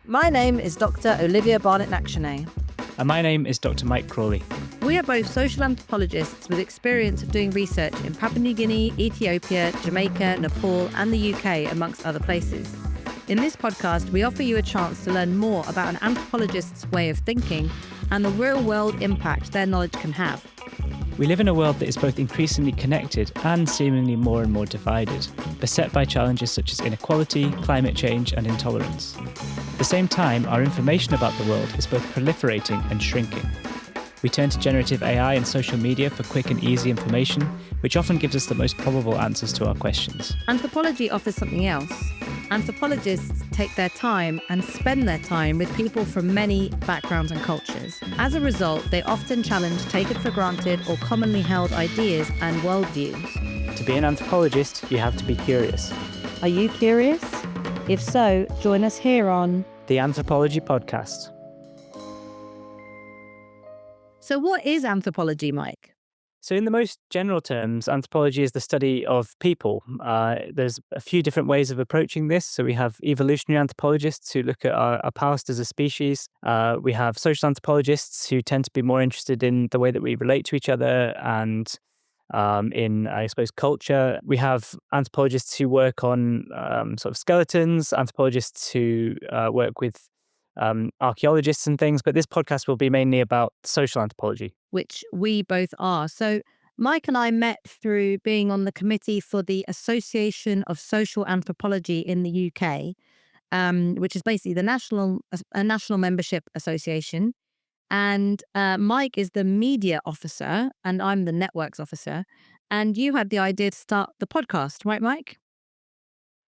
My name is Dr. Olivia Barnett-Nakshane. And my name is Dr. Mike Crawley. We are both social anthropologists with experience of doing research in Papua New Guinea, Ethiopia, Jamaica, Nepal, and the UK, amongst other places. In this podcast, we offer you a chance to learn more about an anthropologist's way of thinking and the real-world impact their knowledge can have. We live in a world that is both increasingly connected and seemingly more and more divided, beset by challenges such as inequality, climate change, and intolerance. At the same time, our information about the world is both proliferating and shrinking. We turn to generative AI and social media for quick and easy information, which often gives us the most probable answers to our questions. Anthropology offers something else. Anthropologists take their time and spend their time with people from many backgrounds and cultures. As a result, they often challenge taken for granted or commonly held ideas and worldviews. To be an anthropologist, you have to be curious. Are you curious? If so, join us here on The Anthropology Podcast. So what is anthropology, Mike? So in the most general terms, anthropology is the study of people. There's a few different ways of approaching this. So we have evolutionary anthropologists who look at our past as a species. We have social anthropologists who tend to be more interested in the way that we relate to each other and in, I suppose, culture. We have anthropologists who work on sort of skeletons, anthropologists who work with archaeologists and things, but this podcast will be mainly about social anthropology. Which we both are. So Mike and I met through being on the committee for the Association of Social Anthropology in the UK, which is basically a national membership association. And Mike is the media officer and I'm the networks officer. And you had the idea to start the podcast, right, Mike?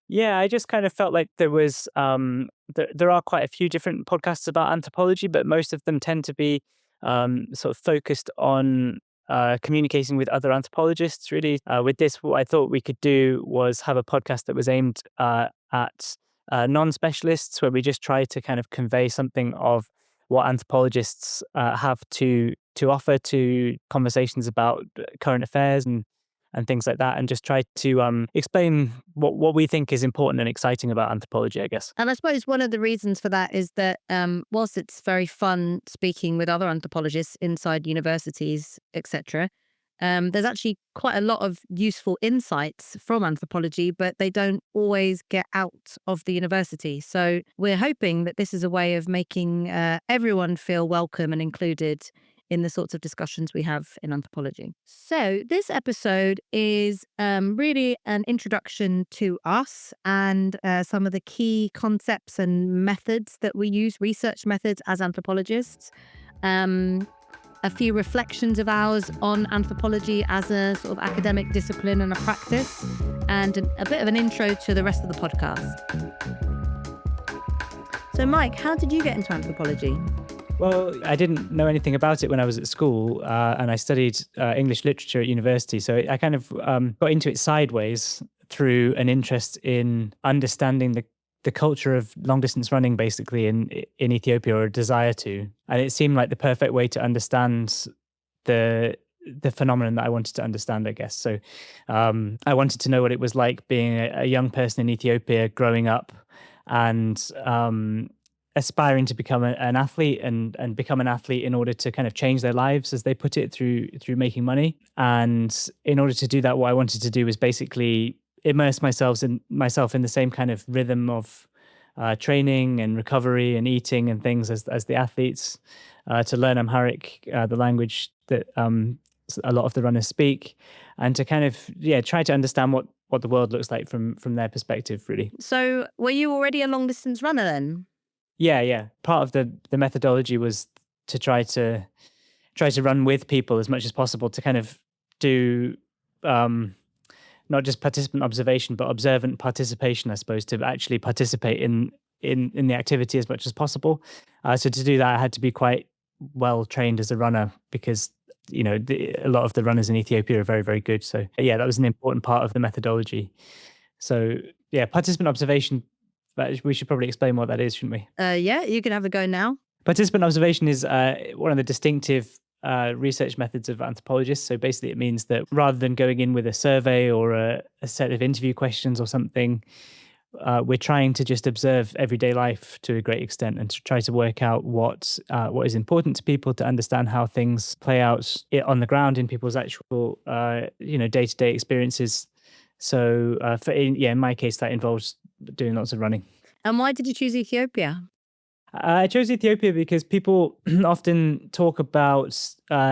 Yeah, I just kind of felt like there was there are quite a few different podcasts about anthropology, but most of them tend to be sort of focused on communicating with other anthropologists. Really, with this, what I thought we could do was have a podcast that was aimed at non-specialists, where we just try to kind of convey something of what anthropologists have to offer to conversations about current affairs and things like that, and just try to explain what we think is important and exciting about anthropology, I guess. And I suppose one of the reasons for that is that whilst it's very fun speaking with other anthropologists inside universities, etc., there's actually quite a lot of useful insights from anthropology, but they don't always get out of the university. So we're hoping that this is a way of making everyone feel welcome and included in the sorts of discussions we have in anthropology. So this episode is really an introduction to us and some of the key concepts and methods that we use, research methods as anthropologists. A few reflections of ours on anthropology as a sort of academic discipline and a practice, and a bit of an intro to the rest of the podcast. So Mike, how did you get into anthropology? Well, I didn't know anything about it when I was at school, and I studied English literature at university. So I kind of got into it sideways through an interest in understanding the culture of long distance running, basically in Ethiopia, or a desire to. And it seemed like the perfect way to understand the phenomenon that I wanted to understand, I guess. So I wanted to know what it was like being a young person in Ethiopia, growing up and aspiring to become an athlete and become an athlete in order to kind of change their lives, as they put it, through making money. And in order to do that, what I wanted to do was basically immerse myself in the same kind of rhythm of training and recovery and eating and things as the athletes, to learn Amharic, the language that a lot of the runners speak, and to kind of try to understand what the world looks like from their perspective, really. So were you already a long distance runner then? Yeah. Part of the methodology was to try to run with people as much as possible, to kind of do not just participant observation, but observant participation, I suppose, to actually participate in the activity as much as possible. So to do that, I had to be quite well trained as a runner, because a lot of the runners in Ethiopia are very, very good. So that was an important part of the methodology. So participant observation. But we should probably explain what that is, shouldn't we? Yeah, you can have a go now. Participant observation is one of the distinctive research methods of anthropologists. So basically it means that rather than going in with a survey or a set of interview questions or something, we're trying to just observe everyday life to a great extent and to try to work out what is important to people, to understand how things play out on the ground in people's actual day to day experiences. So in my case, that involves doing lots of running. And why did you choose Ethiopia? I chose Ethiopia because people often talk about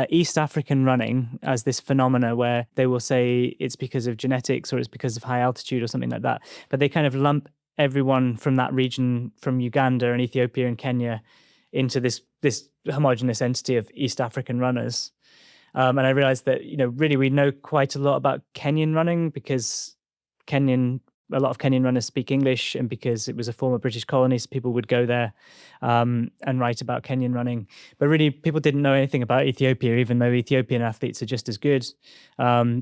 East African running as this phenomena where they will say it's because of genetics or it's because of high altitude or something like that. But they kind of lump everyone from that region, from Uganda and Ethiopia and Kenya, into this homogenous entity of East African runners. And I realized that really we know quite a lot about Kenyan running because Kenyan a lot of Kenyan runners speak English, and because it was a former British colony, so people would go there and write about Kenyan running. But really, people didn't know anything about Ethiopia, even though Ethiopian athletes are just as good,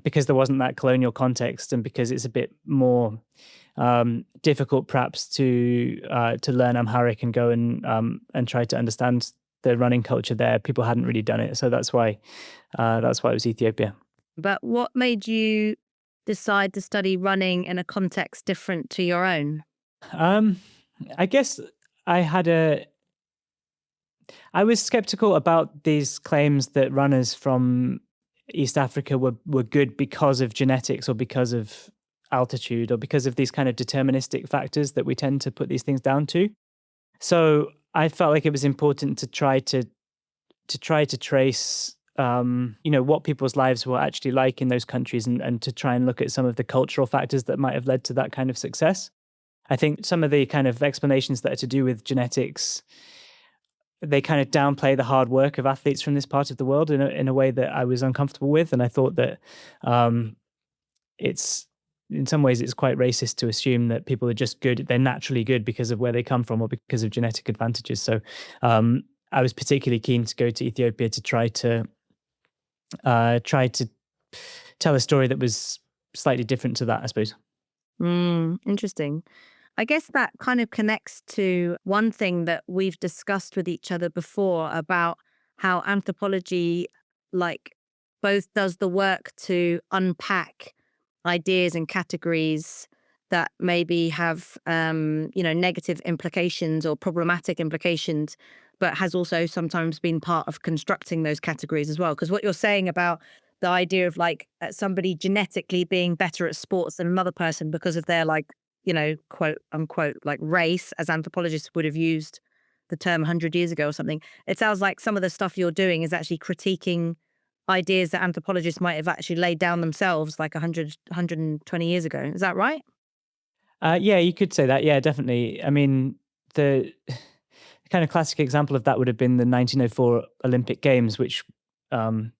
because there wasn't that colonial context, and because it's a bit more difficult, perhaps, to learn Amharic and go and try to understand the running culture there. People hadn't really done it, so that's why it was Ethiopia. But what made you decide to study running in a context different to your own? Um, I guess I had a I was skeptical about these claims that runners from East Africa were good because of genetics or because of altitude or because of these kind of deterministic factors that we tend to put these things down to. So I felt like it was important to try to trace what people's lives were actually like in those countries, and to try and look at some of the cultural factors that might have led to that kind of success. I think some of the kind of explanations that are to do with genetics, they kind of downplay the hard work of athletes from this part of the world in a way that I was uncomfortable with. And I thought that it's in some ways it's quite racist to assume that people are just good, they're naturally good because of where they come from or because of genetic advantages. So I was particularly keen to go to Ethiopia to try to tell a story that was slightly different to that, I suppose. Interesting. I guess that kind of connects to one thing that we've discussed with each other before about how anthropology, like, both does the work to unpack ideas and categories that maybe have, negative implications or problematic implications, but has also sometimes been part of constructing those categories as well. Because what you're saying about the idea of like somebody genetically being better at sports than another person because of their like quote unquote, like race, as anthropologists would have used the term 100 years ago or something. It sounds like some of the stuff you're doing is actually critiquing ideas that anthropologists might have actually laid down themselves like 120 years ago. Is that right? Yeah, you could say that. Yeah, definitely. I mean, the kind of classic example of that would have been the 1904 Olympic Games, um,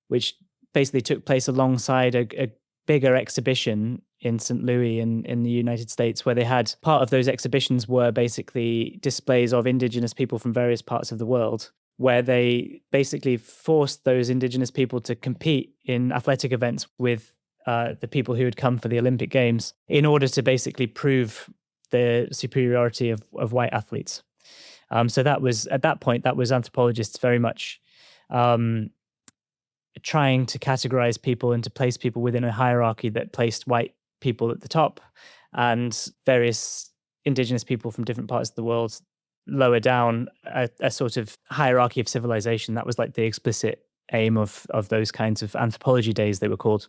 which basically took place alongside a bigger exhibition in St. Louis in the United States, where they had part of those exhibitions were basically displays of indigenous people from various parts of the world, where they basically forced those indigenous people to compete in athletic events with the people who had come for the Olympic Games in order to basically prove the superiority of white athletes. So that was at that point that was anthropologists very much um, trying to categorize people and to place people within a hierarchy that placed white people at the top and various indigenous people from different parts of the world lower down a sort of hierarchy of civilization. That was like the explicit aim of those kinds of anthropology days, they were called.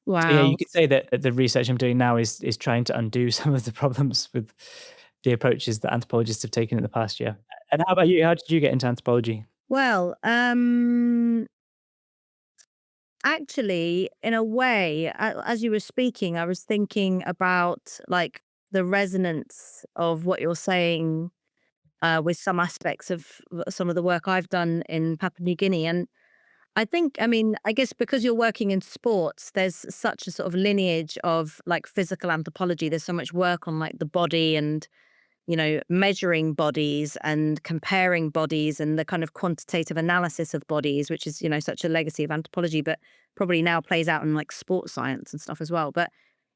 So yeah, you Wow. could say that the research I'm doing now is trying to undo some of the problems with the approaches that anthropologists have taken in the past year. And how about you? How did you get into anthropology? Well, actually, in a way, as you were speaking, I was thinking about like the resonance of what you're saying with some aspects of some of the work I've done in Papua New Guinea. And I think, I mean, I guess because you're working in sports, there's such a sort of lineage of like physical anthropology. There's so much work on like the body and measuring bodies and comparing bodies and the kind of quantitative analysis of bodies, which is, such a legacy of anthropology, but probably now plays out in like sports science and stuff as well. But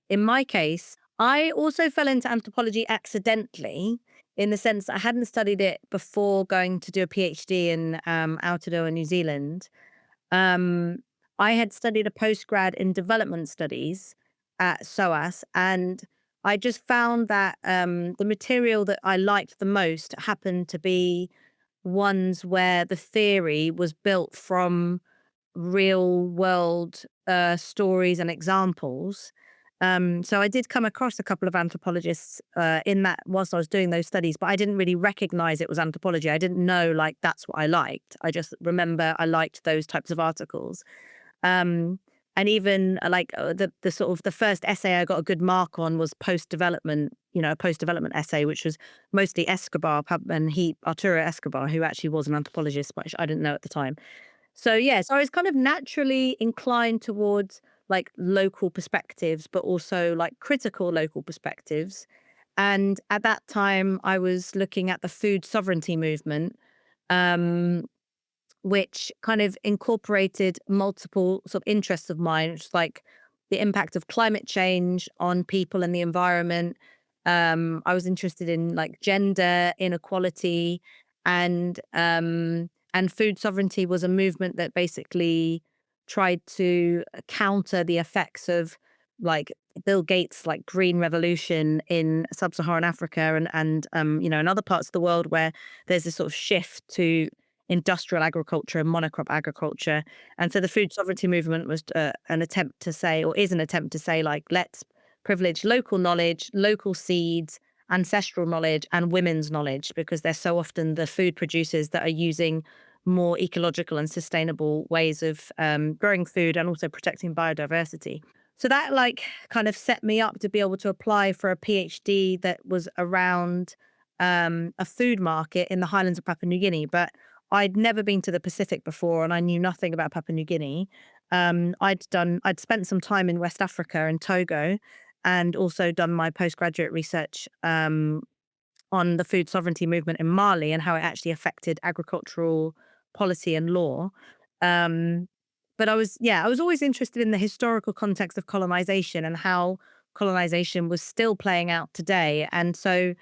in my case, I also fell into anthropology accidentally in the sense that I hadn't studied it before going to do a PhD in Aotearoa, New Zealand. Um, I had studied a postgrad in development studies at SOAS, and I just found that the material that I liked the most happened to be ones where the theory was built from real world stories and examples. So I did come across a couple of anthropologists in that whilst I was doing those studies, but I didn't really recognize it was anthropology. I didn't know like that's what I liked. I just remember I liked those types of articles. Um, and even the sort of the first essay I got a good mark on was post development, a post development essay, which was mostly Escobar and Arturo Escobar, who actually was an anthropologist, but I didn't know at the time. So yeah, so I was kind of naturally inclined towards like local perspectives, but also like critical local perspectives. And at that time, I was looking at the food sovereignty movement, um, which kind of incorporated multiple sort of interests of mine, which is like the impact of climate change on people and the environment. I was interested in like gender inequality, and food sovereignty was a movement that basically tried to counter the effects of like Bill Gates' like green revolution in sub-Saharan Africa and in other parts of the world where there's this sort of shift to industrial agriculture and monocrop agriculture. And so the food sovereignty movement was an attempt to say, or is an attempt to say, like, let's privilege local knowledge, local seeds, ancestral knowledge, and women's knowledge, because they're so often the food producers that are using more ecological and sustainable ways of growing food and also protecting biodiversity. So that like kind of set me up to be able to apply for a PhD that was around a food market in the highlands of Papua New Guinea. But I'd never been to the Pacific before and I knew nothing about Papua New Guinea. I'd spent some time in West Africa and Togo and also done my postgraduate research on the food sovereignty movement in Mali and how it actually affected agricultural policy and law. Um, but I was always interested in the historical context of colonization and how colonization was still playing out today. And so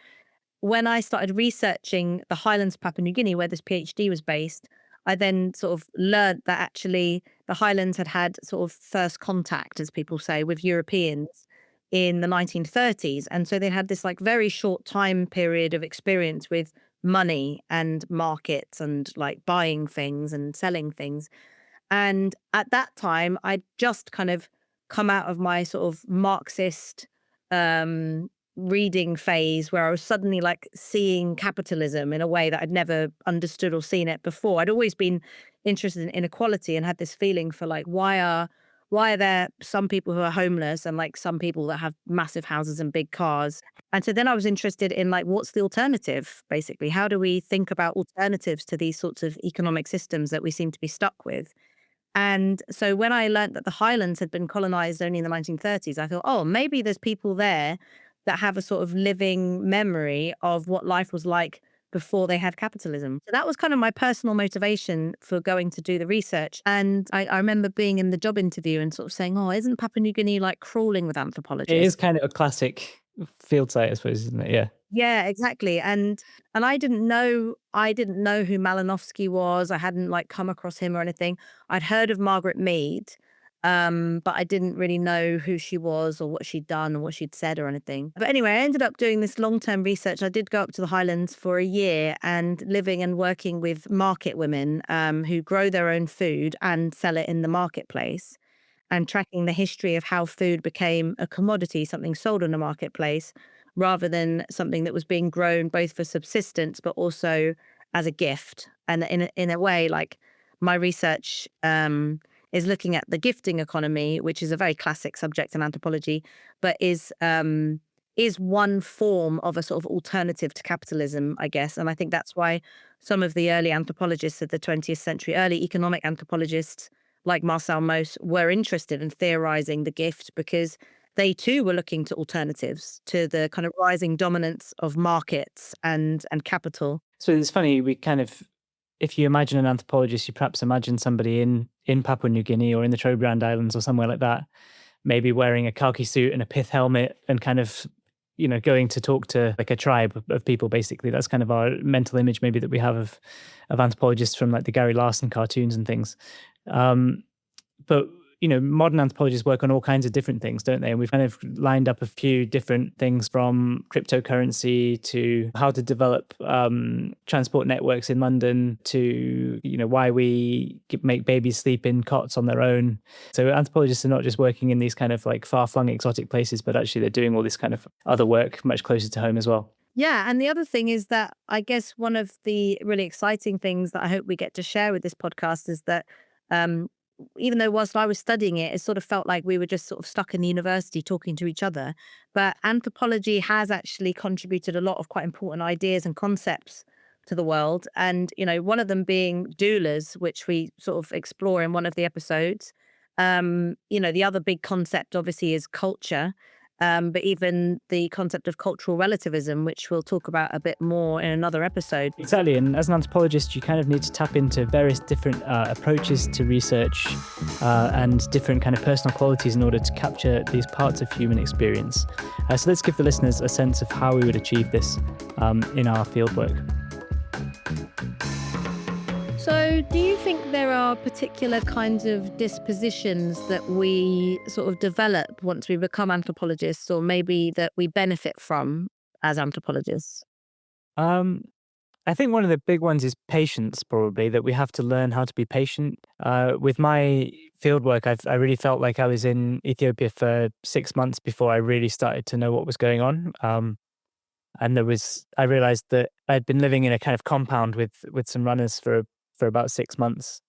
when I started researching the highlands of Papua New Guinea, where this PhD was based, I then sort of learned that actually the highlands had had sort of first contact, as people say, with Europeans in the 1930s. And so they had this like very short time period of experience with money and markets and like buying things and selling things. And at that time, I'd just kind of come out of my sort of Marxist um, reading phase where I was suddenly like seeing capitalism in a way that I'd never understood or seen it before. I'd always been interested in inequality and had this feeling for like why are there some people who are homeless and like some people that have massive houses and big cars. And so then I was interested in like what's the alternative basically? How do we think about alternatives to these sorts of economic systems that we seem to be stuck with? And so when I learnt that the highlands had been colonized only in the 1930s, I thought, oh, maybe there's people there that have a sort of living memory of what life was like before they had capitalism. So that was kind of my personal motivation for going to do the research. And I remember being in the job interview and sort of saying, oh, isn't Papua New Guinea like crawling with It is anthropologists? kind of a classic field site, I suppose, isn't it? Yeah. Yeah, exactly. And I didn't know who Malinowski was. I hadn't like come across him or anything. I'd heard of Margaret Mead, but I didn't really know who she was or what she'd done or what she'd said or anything. But anyway, I ended up doing this long-term research. I did go up to the Highlands for a year and living and working with market women who grow their own food and sell it in the marketplace and tracking the history of how food became a commodity, something sold in a marketplace, rather than something that was being grown both for subsistence but also as a gift. And in a way, like my research is looking at the gifting economy, which is a very classic subject in anthropology, but is one form of a sort of alternative to capitalism, I guess. And I think that's why some of the early anthropologists of the 20th century, early economic anthropologists like Marcel Mauss, were interested in theorizing the gift because they too were looking to alternatives to the kind of rising dominance of markets and capital. So it's funny, we kind of, if you imagine an anthropologist, you perhaps imagine somebody in Papua New Guinea or in the Trobriand Islands or somewhere like that, maybe wearing a khaki suit and a pith helmet and kind of, going to talk to like a tribe of people, basically. That's kind of our mental image maybe that we have of anthropologists from like the Gary Larson cartoons and things. But modern anthropologists work on all kinds of different things, don't they? And we've kind of lined up a few different things, from cryptocurrency to how to develop transport networks in London to, why we make babies sleep in cots on their own. So anthropologists are not just working in these kind of like far-flung exotic places, but actually they're doing all this kind of other work much closer to home as well. Yeah, and the other thing is that I guess one of the really exciting things that I hope we get to share with this podcast is that um, even though whilst I was studying it, it sort of felt like we were just sort of stuck in the university talking to each other. But anthropology has actually contributed a lot of quite important ideas and concepts to the world. And, one of them being doulas, which we sort of explore in one of the episodes. The other big concept obviously is culture, but even the concept of cultural relativism, which we'll talk about a bit more in another episode. Exactly. And as an anthropologist, you kind of need to tap into various different approaches to research and different kind of personal qualities in order to capture these parts of human experience. So let's give the listeners a sense of how we would achieve this in our fieldwork. So, do you think there are particular kinds of dispositions that we sort of develop once we become anthropologists, or maybe that we benefit from as anthropologists? Um, I think one of the big ones is patience, probably, that we have to learn how to be patient. With my fieldwork, I really felt like I was in Ethiopia for 6 months before I really started to know what was going on. And I realized that I'd been living in a kind of compound with some runners for about 6 months.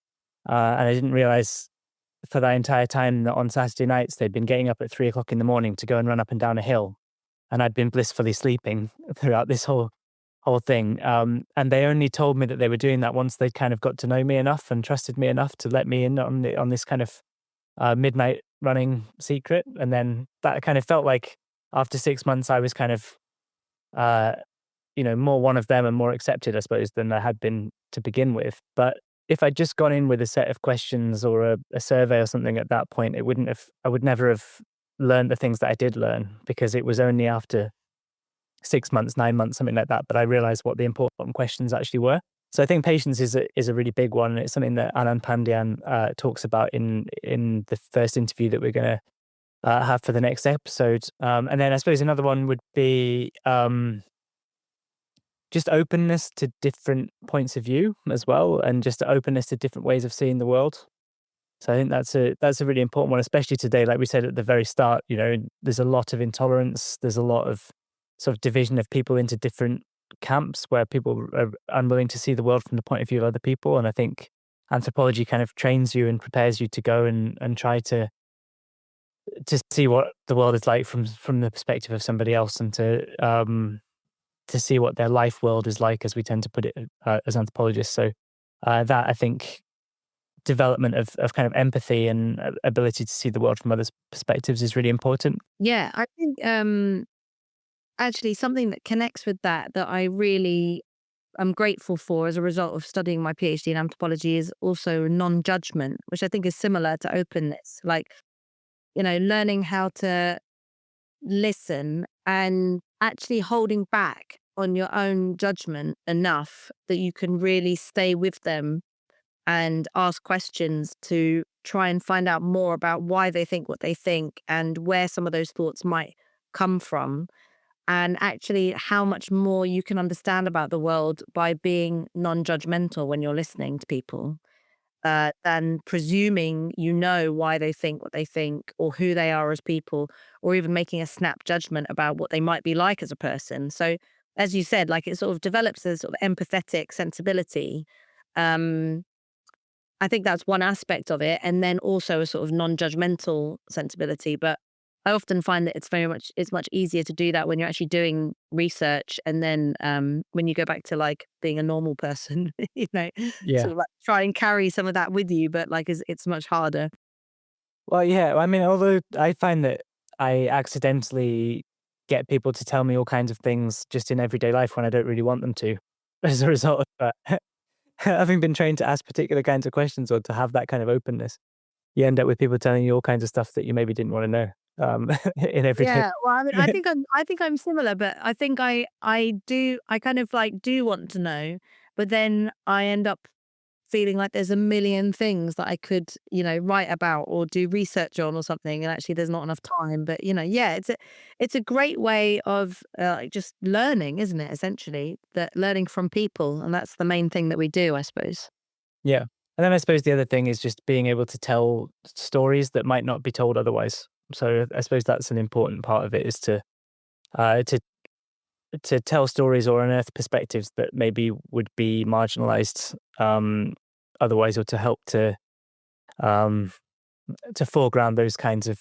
And I didn't realize for that entire time that on Saturday nights, they'd been getting up at 3 o'clock in the morning to go and run up and down a hill. And I'd been blissfully sleeping throughout this whole thing. And they only told me that they were doing that once they'd kind of got to know me enough and trusted me enough to let me in on this kind of midnight running secret. And then that kind of felt like after 6 months, I was kind of, uh, more one of them and more accepted, I suppose, than I had been to begin with. But if I'd just gone in with a set of questions or a survey or something at that point, I would never have learned the things that I did learn, because it was only after 6 months, 9 months, something like that, but I realized what the important questions actually were. So I think patience is a really big one. And it's something that Anand Pandian talks about in the first interview that we're going to have for the next episode. And then I suppose another one would be just openness to different points of view as well, and just openness to different ways of seeing the world. So I think that's a really important one, especially today. Like we said at the very start, there's a lot of intolerance. There's a lot of sort of division of people into different camps where people are unwilling to see the world from the point of view of other people. And I think anthropology kind of trains you and prepares you to go and try to see what the world is like from the perspective of somebody else, and to see what their life world is like, as we tend to put it as anthropologists. So that, I think, development of kind of empathy and ability to see the world from others' perspectives is really important. Yeah, I think actually something that connects with that I really am grateful for as a result of studying my PhD in anthropology is also non-judgment, which I think is similar to openness. Like, learning how to listen and actually holding back on your own judgment enough that you can really stay with them and ask questions to try and find out more about why they think what they think and where some of those thoughts might come from, and actually how much more you can understand about the world by being non-judgmental when you're listening to people, than presuming why they think what they think or who they are as people, or even making a snap judgment about what they might be like as a person. So, as you said, like, it sort of develops a sort of empathetic sensibility. Um, I think that's one aspect of it, and then also a sort of non-judgmental sensibility. But I often find that it's much easier to do that when you're actually doing research, and then when you go back to like being a normal person, Yeah. sort of like try and carry some of that with you, but like it's much harder. Well, yeah. I mean, although I find that I accidentally get people to tell me all kinds of things just in everyday life when I don't really want them to, as a result of that. Having been trained to ask particular kinds of questions or to have that kind of openness, you end up with people telling you all kinds of stuff that you maybe didn't want to know in everyday. Yeah, well, I mean, I think I'm similar, but I think I kind of like do want to know, but then I end up feeling like there's a million things that I could, write about or do research on or something, and actually there's not enough time. But yeah, it's a great way of just learning, isn't it? Essentially, that learning from people, and that's the main thing that we do, I suppose. Yeah. And then I suppose the other thing is just being able to tell stories that might not be told otherwise. So I suppose that's an important part of it, is to uh, to to tell stories or unearth perspectives that maybe would be marginalized otherwise, or to help um, to foreground those kinds of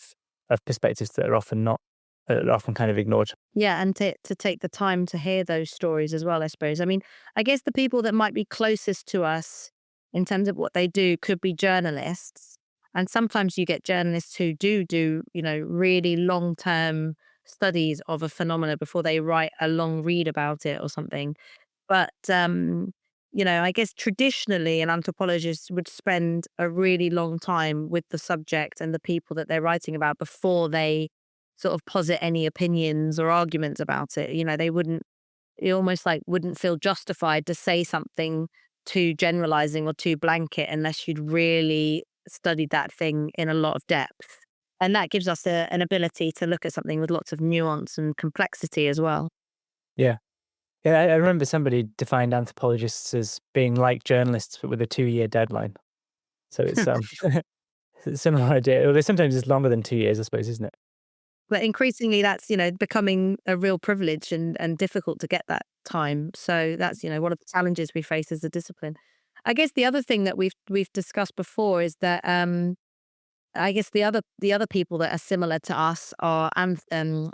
perspectives that are often not that are often kind of ignored. Yeah, and to take the time to hear those stories as well, I suppose. I mean, I guess the people that might be closest to us in terms of what they do could be journalists. And sometimes you get journalists who do, really long-term studies of a phenomena before they write a long read about it or something. But, I guess traditionally, an anthropologist would spend a really long time with the subject and the people that they're writing about before they sort of posit any opinions or arguments about it. They wouldn't, it almost like wouldn't feel justified to say something too generalizing or too blanket unless you'd really studied that thing in a lot of depth. And that gives us an ability to look at something with lots of nuance and complexity as well. Yeah. Yeah, I remember somebody defined anthropologists as being like journalists, but with a 2-year deadline. So it's it's a similar idea. Although sometimes it's longer than 2 years, I suppose, isn't it? But increasingly, that's, becoming a real privilege and difficult to get that time. So that's, one of the challenges we face as a discipline. I guess the other thing that we've discussed before is that I guess the other people that are similar to us are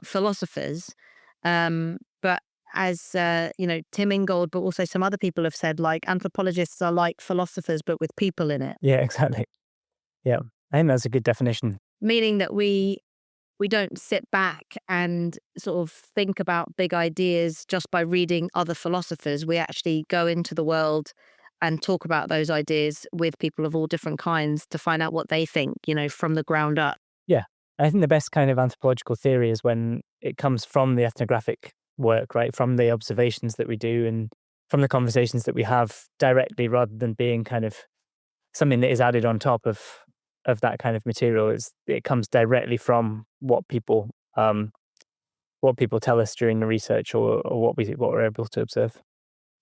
philosophers. But as Tim Ingold, but also some other people have said, like anthropologists are like philosophers, but with people in it, Yeah, exactly. Yeah. I think that's a good definition. meaning that we don't sit back and sort of think about big ideas just by reading other philosophers. We actually go into the world and talk about those ideas with people of all different kinds to find out what they think, from the ground up. Yeah. I think the best kind of anthropological theory is when it comes from the ethnographic work, right? From the observations that we do and from the conversations that we have directly, rather than being kind of something that is added on top of that kind of material. It comes directly from what people tell us during the research, or what we're able to observe.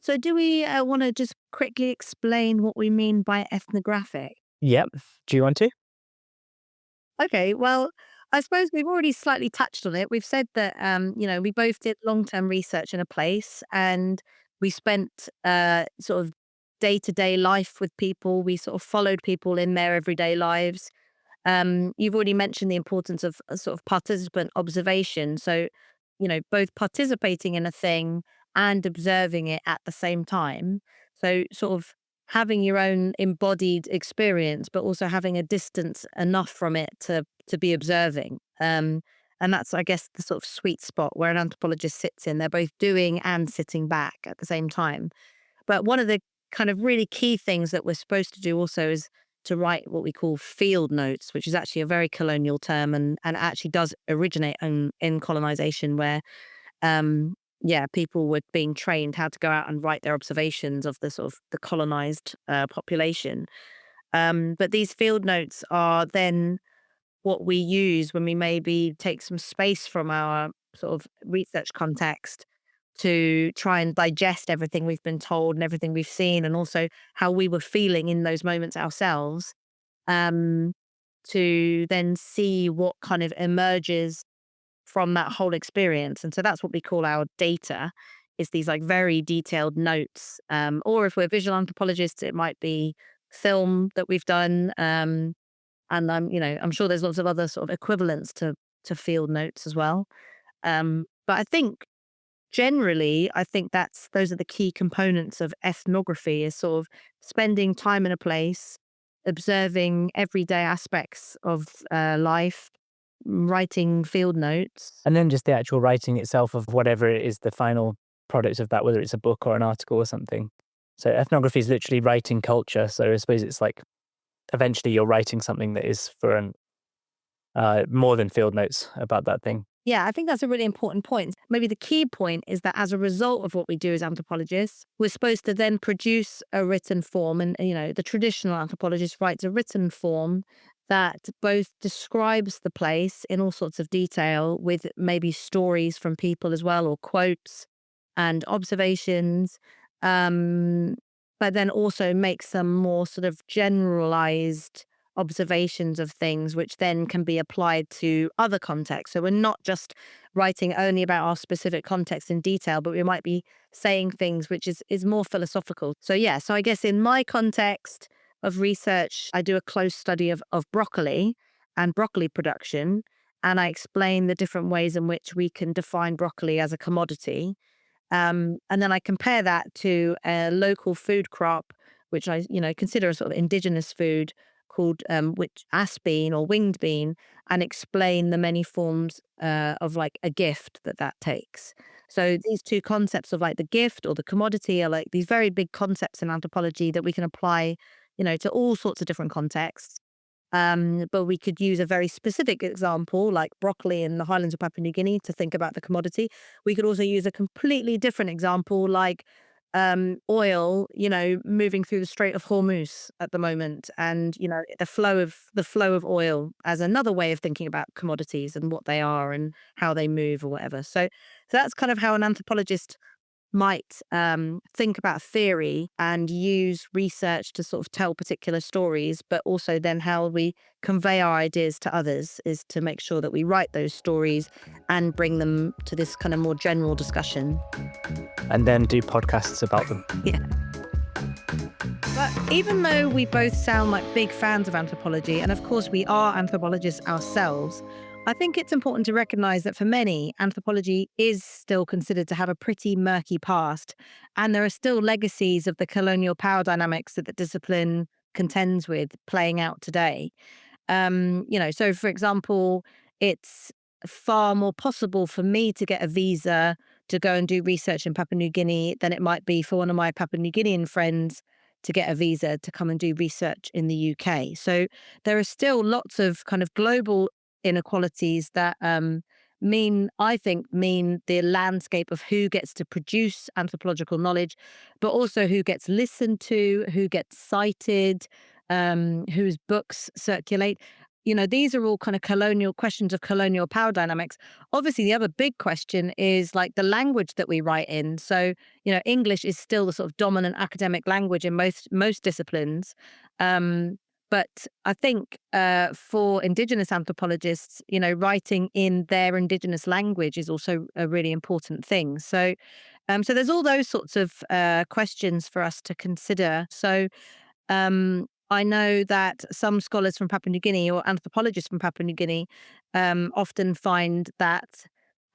So, do we want to just quickly explain what we mean by ethnographic? Yep. Do you want to? Okay, well, I suppose we've already slightly touched on it. We've said that, we both did long term research in a place and we spent sort of day to day life with people. We sort of followed people in their everyday lives. You've already mentioned the importance of a sort of participant observation. So, both participating in a thing and observing it at the same time. So, sort of having your own embodied experience, but also having a distance enough from it to be observing. And that's, I guess, the sort of sweet spot where an anthropologist sits in. They're both doing and sitting back at the same time. But one of the kind of really key things that we're supposed to do also is to write what we call field notes, which is actually a very colonial term and actually does originate in colonization, where people were being trained how to go out and write their observations of the sort of the colonized population. But these field notes are then what we use when we maybe take some space from our sort of research context to try and digest everything we've been told and everything we've seen, and also how we were feeling in those moments ourselves, um, to then see what kind of emerges from that whole experience. And so that's what we call our data, is these like very detailed notes. Or if we're visual anthropologists, it might be film that we've done. And I'm sure there's lots of other sort of equivalents to field notes as well. But I think generally, I think those are the key components of ethnography, is sort of spending time in a place, observing everyday aspects of life, writing field notes. And then just the actual writing itself of whatever it is, the final product of that, whether it's a book or an article or something. So ethnography is literally writing culture. So I suppose it's like eventually you're writing something that is for an more than field notes about that thing. Yeah, I think that's a really important point. Maybe the key point is that as a result of what we do as anthropologists, we're supposed to then produce a written form. And, the traditional anthropologist writes a written form that both describes the place in all sorts of detail with maybe stories from people as well, or quotes and observations. Um, but then also makes some more sort of generalized observations of things, which then can be applied to other contexts. So we're not just writing only about our specific context in detail, but we might be saying things which is more philosophical. So yeah, so I guess in my context of research, I do a close study of broccoli and broccoli production, and I explain the different ways in which we can define broccoli as a commodity. And then I compare that to a local food crop, which I, consider a sort of indigenous food called which ass bean or winged bean, and explain the many forms of like a gift that takes. So these two concepts of like the gift or the commodity are like these very big concepts in anthropology that we can apply, to all sorts of different contexts. But we could use a very specific example, like broccoli in the highlands of Papua New Guinea, to think about the commodity. We could also use a completely different example, like oil, moving through the Strait of Hormuz at the moment, and the flow of oil as another way of thinking about commodities and what they are and how they move or whatever. So that's kind of how an anthropologist might think about theory and use research to sort of tell particular stories, but also then how we convey our ideas to others is to make sure that we write those stories and bring them to this kind of more general discussion. And then do podcasts about them. Yeah. But even though we both sound like big fans of anthropology, and of course we are anthropologists ourselves, I think it's important to recognize that for many, anthropology is still considered to have a pretty murky past. And there are still legacies of the colonial power dynamics that the discipline contends with playing out today. So for example, it's far more possible for me to get a visa to go and do research in Papua New Guinea than it might be for one of my Papua New Guinean friends to get a visa to come and do research in the UK. So there are still lots of kind of global inequalities that I think, mean the landscape of who gets to produce anthropological knowledge, but also who gets listened to, who gets cited, whose books circulate. These are all kind of colonial questions of colonial power dynamics. Obviously, the other big question is like the language that we write in. So, English is still the sort of dominant academic language in most disciplines. Um, but I think for Indigenous anthropologists, writing in their Indigenous language is also a really important thing. So there's all those sorts of questions for us to consider. I know that some scholars from Papua New Guinea or anthropologists from Papua New Guinea often find that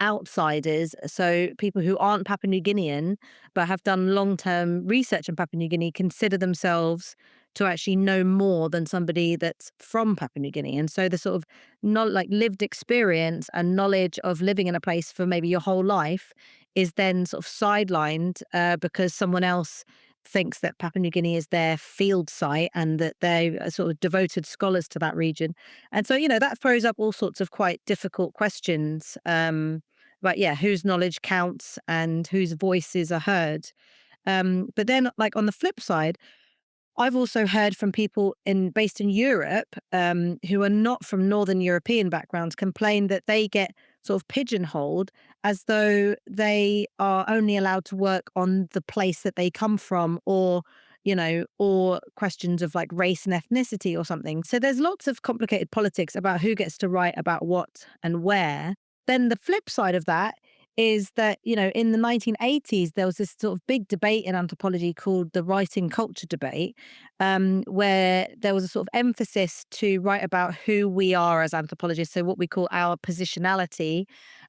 outsiders, so people who aren't Papua New Guinean but have done long term research in Papua New Guinea, consider themselves to actually know more than somebody that's from Papua New Guinea. And so the sort of not like lived experience and knowledge of living in a place for maybe your whole life is then sort of sidelined because someone else thinks that Papua New Guinea is their field site and that they are sort of devoted scholars to that region. And so, that throws up all sorts of quite difficult questions. But yeah, whose knowledge counts and whose voices are heard. But then, like on the flip side, I've also heard from people based in Europe who are not from Northern European backgrounds complain that they get sort of pigeonholed as though they are only allowed to work on the place that they come from, or questions of like race and ethnicity or something. So there's lots of complicated politics about who gets to write about what and where. Then the flip side of that is that, in the 1980s, there was this sort of big debate in anthropology called the writing culture debate, where there was a sort of emphasis to write about who we are as anthropologists, so what we call our positionality,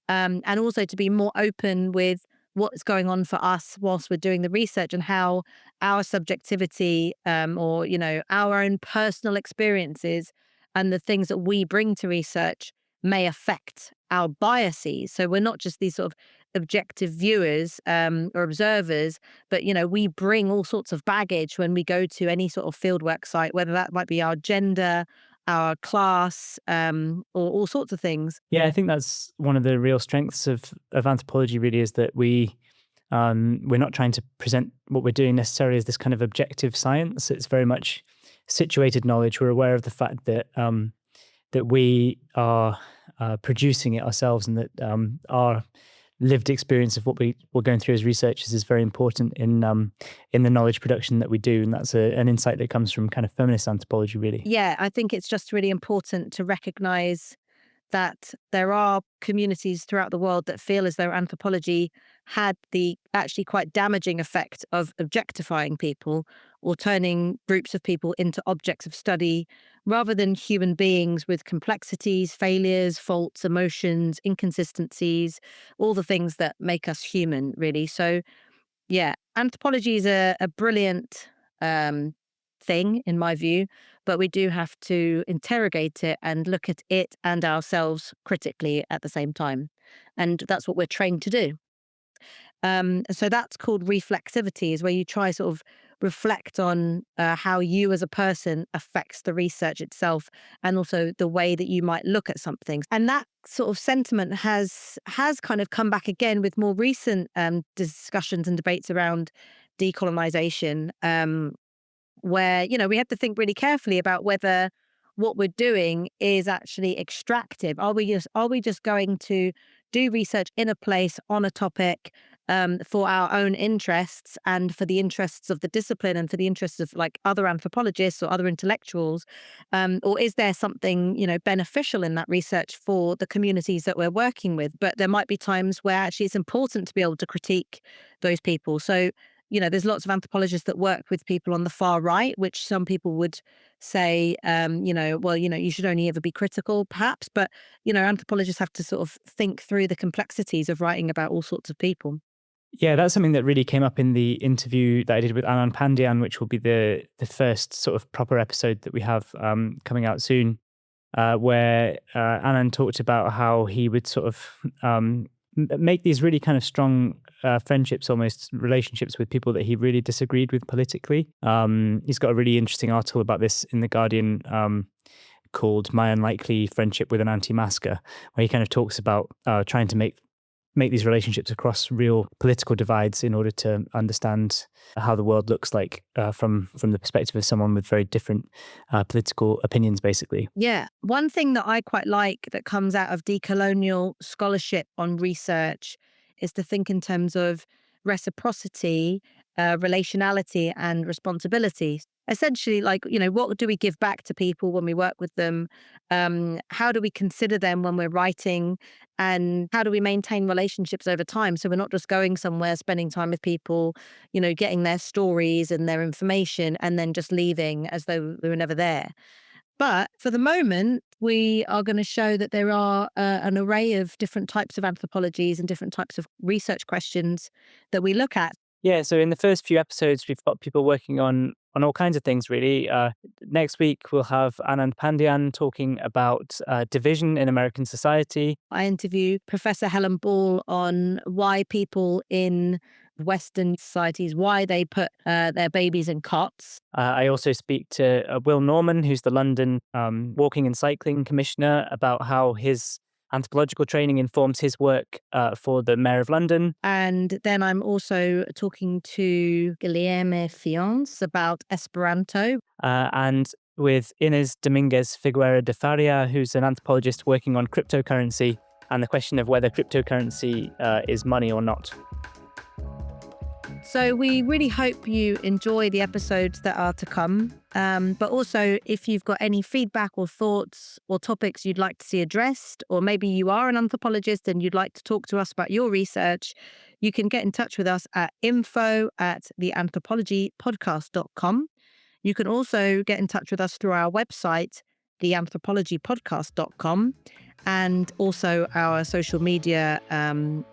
and also to be more open with what's going on for us whilst we're doing the research and how our subjectivity, or, our own personal experiences and the things that we bring to research may affect our biases. So we're not just these sort of objective viewers or observers, but we bring all sorts of baggage when we go to any sort of fieldwork site, whether that might be our gender, our class, or all sorts of things. Yeah, I think that's one of the real strengths of anthropology. Really, is that we're not trying to present what we're doing necessarily as this kind of objective science. It's very much situated knowledge. We're aware of the fact that that we are producing it ourselves, and that our lived experience of what we're going through as researchers is very important in the knowledge production that we do, and that's an insight that comes from kind of feminist anthropology, really. Yeah, I think it's just really important to recognize that there are communities throughout the world that feel as though anthropology had the actually quite damaging effect of objectifying people or turning groups of people into objects of study rather than human beings with complexities, failures, faults, emotions, inconsistencies, all the things that make us human, really. So, yeah, anthropology is a brilliant um, thing, in my view, but we do have to interrogate it and look at it and ourselves critically at the same time. And that's what we're trained to do. So that's called reflexivity, is where you try sort of reflect on how you as a person affects the research itself, and also the way that you might look at something. And that sort of sentiment has kind of come back again with more recent discussions and debates around decolonization. Where, we have to think really carefully about whether what we're doing is actually extractive. Are we just going to do research in a place on a topic for our own interests and for the interests of the discipline and for the interests of like other anthropologists or other intellectuals, or is there something beneficial in that research for the communities that we're working with? But there might be times where actually it's important to be able to critique those people. So there's lots of anthropologists that work with people on the far right, which some people would say, well, you should only ever be critical, perhaps. But, anthropologists have to sort of think through the complexities of writing about all sorts of people. Yeah, that's something that really came up in the interview that I did with Anand Pandian, which will be the first sort of proper episode that we have coming out soon, where Anand talked about how he would sort of make these really kind of strong friendships, almost relationships with people that he really disagreed with politically. He's got a really interesting article about this in The Guardian, called My Unlikely Friendship with an Anti-Masker, where he kind of talks about trying to make these relationships across real political divides in order to understand how the world looks like from the perspective of someone with very different political opinions, basically. Yeah. One thing that I quite like that comes out of decolonial scholarship on research is to think in terms of reciprocity, relationality, and responsibility. Essentially, like, what do we give back to people when we work with them? How do we consider them when we're writing? And how do we maintain relationships over time? So we're not just going somewhere, spending time with people, getting their stories and their information, and then just leaving as though they were never there. But for the moment, we are going to show that there are an array of different types of anthropologies and different types of research questions that we look at. Yeah, so in the first few episodes, we've got people working on all kinds of things, really. Next week, we'll have Anand Pandian talking about division in American society. I interview Professor Helen Ball on why people in Western societies, why they put their babies in cots. I also speak to Will Norman, who's the London Walking and Cycling Commissioner, about how his anthropological training informs his work for the Mayor of London. And then I'm also talking to Guilherme Fions about Esperanto. And with Inês Dominguez Figueira de Faria, who's an anthropologist working on cryptocurrency and the question of whether cryptocurrency is money or not. So we really hope you enjoy the episodes that are to come. But also, if you've got any feedback or thoughts or topics you'd like to see addressed, or maybe you are an anthropologist and you'd like to talk to us about your research, you can get in touch with us at info@theanthropologypodcast.com. You can also get in touch with us through our website, theanthropologypodcast.com, and also our social media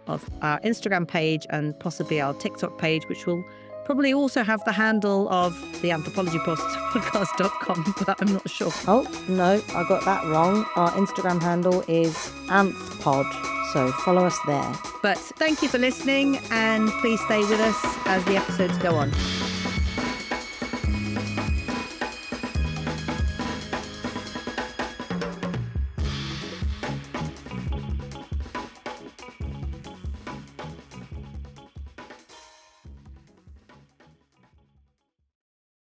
of our Instagram page and possibly our TikTok page, which will probably also have the handle of theanthropologypodcast.com, but I'm not sure. Oh, no, I got that wrong. Our Instagram handle is anthpod, so follow us there. But thank you for listening, and please stay with us as the episodes go on.